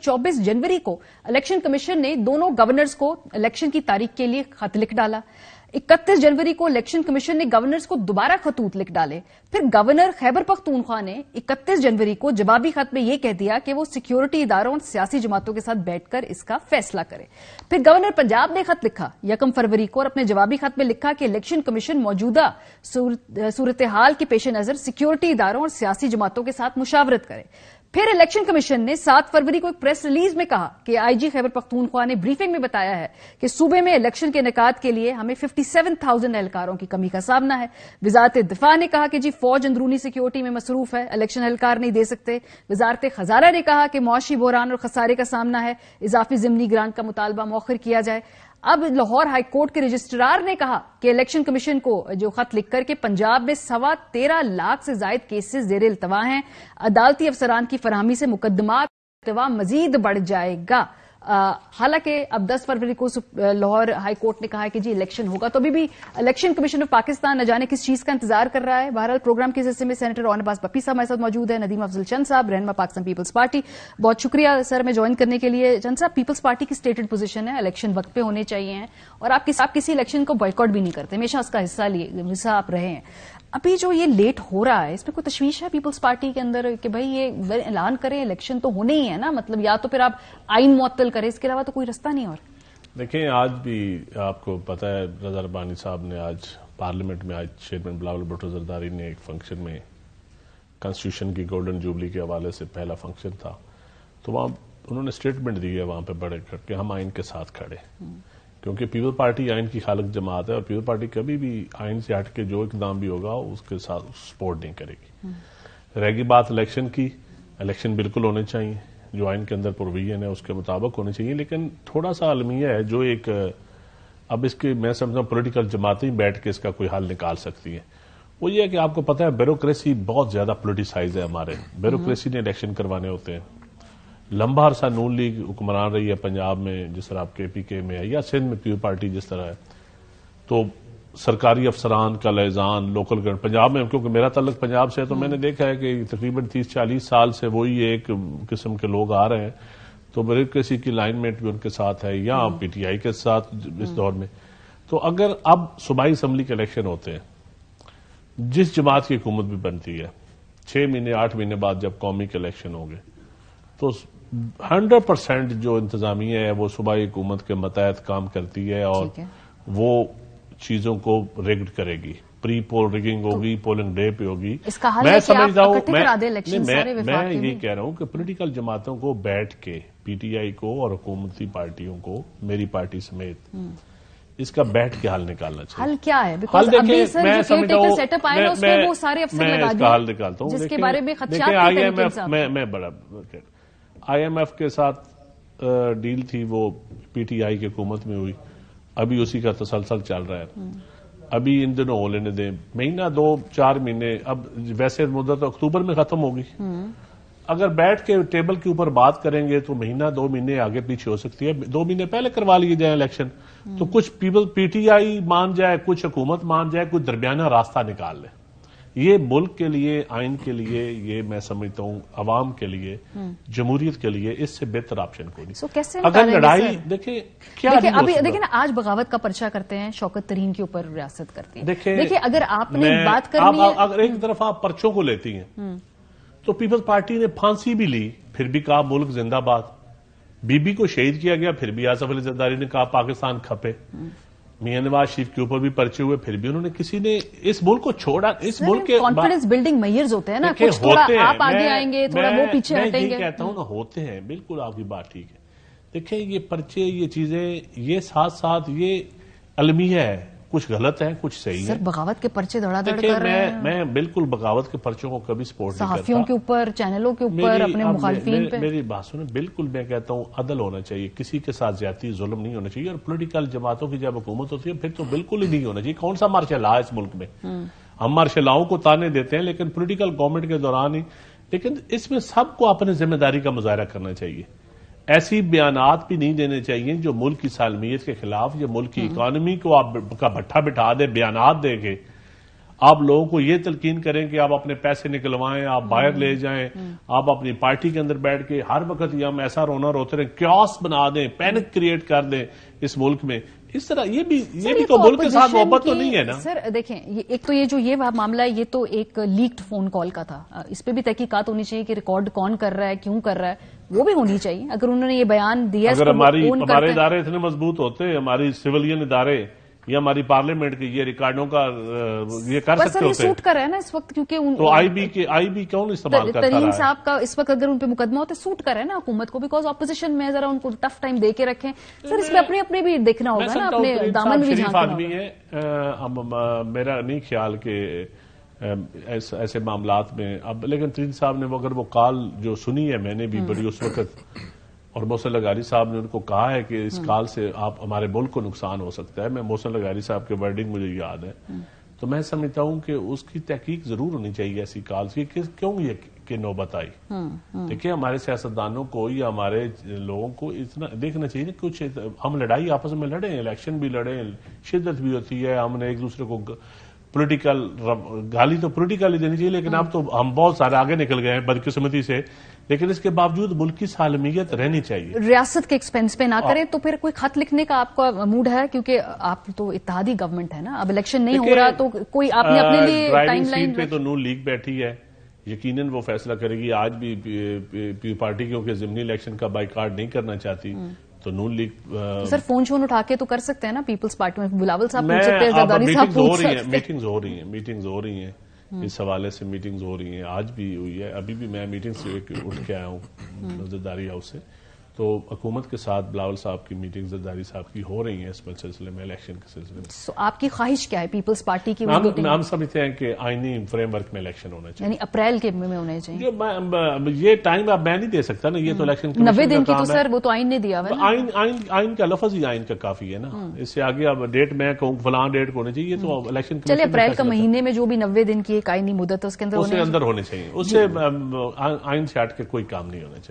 24 जनवरी को election commission ने दोनों गवर्नर्स को इलेक्शन की तारीख के लिए खत लिख डाला। 31 जनवरी को इलेक्शन कमीशन ने गवर्नर्स को दोबारा खतूत लिख डाले। फिर गवर्नर खैबर पख्तूनख्वा ने 31 जनवरी को जवाबी खत में यह कह दिया कि वो सिक्योरिटी इदारों और सियासी जमातों के साथ बैठकर इसका फैसला करे। फिर गवर्नर पंजाब ने खत लिखा 1 फरवरी को और अपने जवाबी खत में लिखा कि इलेक्शन कमीशन मौजूदा सूरत हाल के पेश नजर सिक्योरिटी इदारों और सियासी जमातों के साथ मुशावरत करे। फिर इलेक्शन कमीशन ने 7 फरवरी को एक प्रेस रिलीज में कहा कि आईजी खैबर पख्तूनख्वा ने ब्रीफिंग में बताया है कि सूबे में इलेक्शन के इनेकाद के लिए हमें 57,000 एहलकारों की कमी का सामना है। वजारत दिफा ने कहा कि जी फौज अंदरूनी सिक्योरिटी में मसरूफ है, इलेक्शन एहलकार नहीं दे सकते। वजारत खजाना ने कहा कि मुआशी बहरान और खसारे का सामना है, इजाफी ज़िमनी ग्रांट का मुतालबा मौखर किया जाए। अब लाहौर हाई कोर्ट के रजिस्ट्रार ने कहा कि इलेक्शन कमीशन को जो खत लिख करके पंजाब में 13.25 लाख से ज्यादा केसेस जेर इल्तवा हैं, अदालती अफसरान की फरहमी से मुकदमात इल्तवा मजीद बढ़ जाएगा। हालांकि अब 10 फरवरी को लाहौर हाई कोर्ट ने कहा है कि जी इलेक्शन होगा, तो अभी भी इलेक्शन कमीशन ऑफ पाकिस्तान न जाने किस चीज का इंतजार कर रहा है। बहरहाल प्रोग्राम के हिस्से में सेनेटर ऑन अब्बास पप्पी साहब हमारे साथ मौजूद है, नदीम अफजल चंद साहब रहनुमा पाकिस्तान पीपल्स पार्टी। बहुत शुक्रिया सर हमें ज्वाइन करने के लिए। चंद साहब, पीपल्स पार्टी की स्टेटेड पोजीशन है इलेक्शन वक्त पे होने चाहिए और आप किसी इलेक्शन को बॉयकॉट भी नहीं करते, हमेशा उसका हिस्सा आप रहे हैं। अभी जो ये लेट हो रहा है इसमें कोई तशवीश है पीपल्स पार्टी के अंदर कि भाई ये ऐलान करें इलेक्शन तो होने ही है ना, मतलब या तो फिर आप आइन मुअत्तल करें, इसके अलावा तो कोई रास्ता नहीं। और देखिए आज भी आपको पता है रजा रब्बानी साहब ने आज पार्लियामेंट में आज चेयरमैन बिलावल भुट्टो जरदारी ने एक फंक्शन में कॉन्स्टिट्यूशन की गोल्डन जुबली के हवाले से पहला फंक्शन था, तो वहां उन्होंने स्टेटमेंट दी है वहां पर बड़े करके हम आइन के साथ खड़े, क्योंकि पीपल पार्टी आइन की खालक जमात है और पीपल पार्टी कभी भी आइन से हट के जो इकदाम भी होगा उसके साथ सपोर्ट नहीं करेगी। रहेगी बात इलेक्शन की, इलेक्शन बिल्कुल होने चाहिए, जो आइन के अंदर प्रोविजन है उसके मुताबिक होने चाहिए, लेकिन थोड़ा सा अलमिया है जो एक अब इसके मैं समझता हूं पॉलिटिकल जमातें बैठ के इसका कोई हल निकाल सकती है। वो ये है कि आपको पता है ब्यूरोक्रेसी बहुत ज्यादा पोलिटिसाइज है, हमारे ब्यूरोक्रेसी ने इलेक्शन करवाने होते हैं। लंबा अरसा नून लीग हुक्मरान रही है पंजाब में, जिस तरह आप केपीके में है या सिंध में पीपल पार्टी जिस तरह है, तो सरकारी अफसरान का लैजान लोकल गवर्नमेंट पंजाब में, क्योंकि मेरा ताल्लुक पंजाब से है तो मैंने देखा है कि तकरीबन 30-40 साल से वही एक किस्म के लोग आ रहे हैं, तो ब्यूरोक्रेसी की अलाइनमेंट भी उनके साथ है या पीटीआई के साथ इस दौर में। तो अगर अब सूबाई असम्बली के इलेक्शन होते हैं, जिस जमात की हुकूमत भी बनती है, 6 महीने 8 महीने बाद जब कौमी के इलेक्शन होंगे तो 100% जो इंतजामिया है वो सूबाई हुकूमत के मतहत काम करती है और वो चीजों को रिग्ड करेगी, प्री पोल रिगिंग होगी, पोलिंग डे पे होगी। मैं समझता हूं मैं ये कह रहा हूं कि पॉलिटिकल जमातों को बैठ के पीटीआई को और हुकूमती पार्टियों को, मेरी पार्टी समेत, इसका बैठ के हल निकालना चाहिए। हल क्या है? हल देखिए मैं समझता हूं सेटअप आया उसमें वो सारे अफसर लगा दिए, हल निकालता हूं जिसके बारे में खदशात मैं बड़ा IMF के साथ डील थी वो पीटीआई की हुकूमत में हुई, अभी उसी का तसलसल चल रहा है। अभी इन दिनों हो लेने दें, महीना 2-4 महीने, अब वैसे मुद्दत तो अक्टूबर में खत्म होगी। अगर बैठ के टेबल के ऊपर बात करेंगे तो महीना 2 महीने आगे पीछे हो सकती है, 2 महीने पहले करवा लिए जाए इलेक्शन, तो कुछ पीटीआई मान जाए, कुछ हुकूमत मान जाए, कुछ दरमियाना रास्ता निकाल ले। ये मुल्क के लिए, आइन के लिए, ये मैं समझता हूं अवाम के लिए, जमहूरियत के लिए इससे बेहतर ऑप्शन कोई नहीं। कैसे अगर लड़ाई देखिए क्या अभी देखिए ना, आज बगावत का पर्चा करते हैं, शौकत तरीन के ऊपर रियासत करती है। देखिए अगर आपने बात करनी है, अगर एक तरफ आप पर्चों को लेती हैं तो पीपल्स पार्टी ने फांसी भी ली, फिर भी कहा मुल्क जिंदाबाद। बीबी को शहीद किया गया, फिर भी आसफ अली जरदारी ने कहा पाकिस्तान खपे। मियां नवाज शरीफ के ऊपर भी पर्चे हुए, फिर भी उन्होंने किसी ने इस मुल्क को छोड़ा। इस मुल्क के कॉन्फिडेंस बिल्डिंग मेजर्स होते हैं ना, कुछ थोड़ा आप आगे आएंगे, थोड़ा वो पीछे हटेंगे। मैं कहता हूं ना, होते हैं, बिल्कुल आपकी बात ठीक है। देखिए ये पर्चे, ये चीजें, ये साथ साथ ये अलमिया है, कुछ गलत है कुछ सही है। बगावत के पर्चे धड़ाधड़ कर रहे हैं। मैं बिल्कुल बगावत के पर्चों को कभी सपोर्ट नहीं करता। सहाफियों के ऊपर, चैनलों के ऊपर, अपने मुखालिफिन पे। मेरी बात सुने, बिल्कुल मैं कहता हूं अदल होना चाहिए, किसी के साथ ज्यादती जुल्म नहीं होना चाहिए। और पॉलिटिकल जमातों की जब हुकूमत होती है फिर तो बिल्कुल ही नहीं होना चाहिए। कौन सा मार्शल लॉ है इस मुल्क में? हम मार्शल लॉ को ताने देते हैं लेकिन पॉलिटिकल गवर्नमेंट के दौरान ही, लेकिन इसमें सबको अपनी जिम्मेदारी का मुजाहरा करना चाहिए। ऐसी बयानात भी नहीं देने चाहिए जो मुल्क की सालमियत के खिलाफ, या मुल्क की इकॉनमी को आप का भट्ठा बिठा दे बयानात दे के। آپ لوگوں کو یہ تلقین کریں کہ آپ اپنے پیسے نکلوائیں، آپ باہر لے جائیں، آپ اپنی پارٹی کے اندر بیٹھ کے ہر وقت یہ ہم ایسا رونا روتے رہیں، کیوس بنا دیں، پینک کریٹ کر دیں اس ملک میں، اس طرح یہ بھی تو ملک کے ساتھ محبت تو نہیں ہے نا. سر دیکھیں، ایک تو یہ معاملہ ہے، یہ تو ایک لیکڈ فون کال کا تھا، اس پہ بھی تحقیقات ہونی چاہیے کہ ریکارڈ کون کر رہا ہے، کیوں کر رہا ہے، وہ بھی ہونی چاہیے. اگر انہوں نے یہ بیان دیا، اگر ہمارے ادارے اتنے مضبوط ہوتے، ہماری سویلین ادارے یا ہماری پارلیمنٹ کے یہ ریکارڈوں کا یہ کر سکتے ہوتے، سوٹ کر رہا ہے نا اس وقت، کیونکہ تو آئی بی کون استعمال کرتا رہا ہے؟ ترین صاحب کا اس وقت اگر ان پہ مقدمہ ہوتا ہے، سوٹ کر رہا ہے نا حکومت کو، بیکاز اپوزیشن میں ذرا ان کو ٹف ٹائم دے کے رکھیں. سر اس میں اپنے بھی دیکھنا ہوگا نا، اپنے دامن بھی شریف جھانکنا آدمی ہوگا. ہے، میرا نہیں خیال کہ ایسے معاملات میں اب، لیکن ترین صاحب نے اگر وہ کال جو سنی ہے، میں نے بھی بڑی اس وقت، اور محسن لغاری صاحب نے ان کو کہا ہے کہ اس کال سے ہمارے ملک کو نقصان ہو سکتا ہے. میں محسن لغاری صاحب کے ورڈنگ مجھے یاد ہے، تو میں سمجھتا ہوں کہ اس کی تحقیق ضرور ہونی چاہیے ایسی کالز کی، کیوں یہ کہ نوبت آئی. دیکھیں ہمارے سیاستدانوں کو یا ہمارے لوگوں کو اتنا دیکھنا چاہیے کہ کچھ ہم لڑائی آپس میں لڑیں، الیکشن بھی لڑیں، شدت بھی ہوتی ہے، ہم نے ایک دوسرے کو پولیٹیکل گالی تو پولیٹیکل ہی دینی چاہیے، لیکن اب تو ہم بہت سارے آگے نکل گئے ہیں بدقسمتی سے، لیکن اس کے باوجود ملک کی سالمیت رہنی چاہیے. ریاست کے ایکسپینس پہ نہ کریں. تو پھر کوئی خط لکھنے کا آپ کا موڈ ہے؟ کیونکہ آپ تو اتحادی گورنمنٹ ہے نا، اب الیکشن نہیں ہو رہا، تو کوئی آپ نے اپنے لیے ٹائم لائن پہ تو نون لیگ بیٹھی ہے، یقیناً وہ فیصلہ کرے گی. آج بھی پارٹی کیونکہ ضمنی الیکشن کا بائیکاٹ نہیں کرنا چاہتی، تو نون لیگ سر فون شون اٹھا کے تو کر سکتے ہیں نا پیپلز پارٹی میں، بلاول صاحب پوچھ سکتے ہیں، زرداری صاحب پوچھ سکتے ہیں. میٹنگز ہو رہی ہیں اس حوالے سے، میٹنگز ہو رہی ہیں، آج بھی ہوئی ہے، ابھی بھی میں میٹنگ سے اٹھ کے آیا ہوں زرداری ہاؤس سے. تو حکومت کے ساتھ بلاول صاحب کی میٹنگ زرداری صاحب کی ہو رہی ہیں اس سلسلے میں، الیکشن کے سلسلے میں. آپ کی خواہش کیا ہے پیپلز پارٹی کی؟ ہم سمجھتے ہیں کہ آئینی فریم ورک میں الیکشن ہونا چاہیے، یعنی اپریل کے میں ہونے چاہیے. یہ ٹائم اب میں نہیں دے سکتا نا، یہ تو الیکشن 90 دن کی تو سر وہ تو آئین نے دیا ہوا ہے. آئین کا لفظ ہی آئین کا کافی ہے نا، اس سے آگے اب ڈیٹ میں کہوں فلاں ڈیٹ کو ہونا چاہیے، تو الیکشن چلے اپریل کا مہینے میں جو بھی 90 دن کی ایک آئینی مدت ہے اس کے اندر ہونے چاہیے، اس سے آئین سے ہٹ کے کوئی کام نہیں ہونا چاہیے.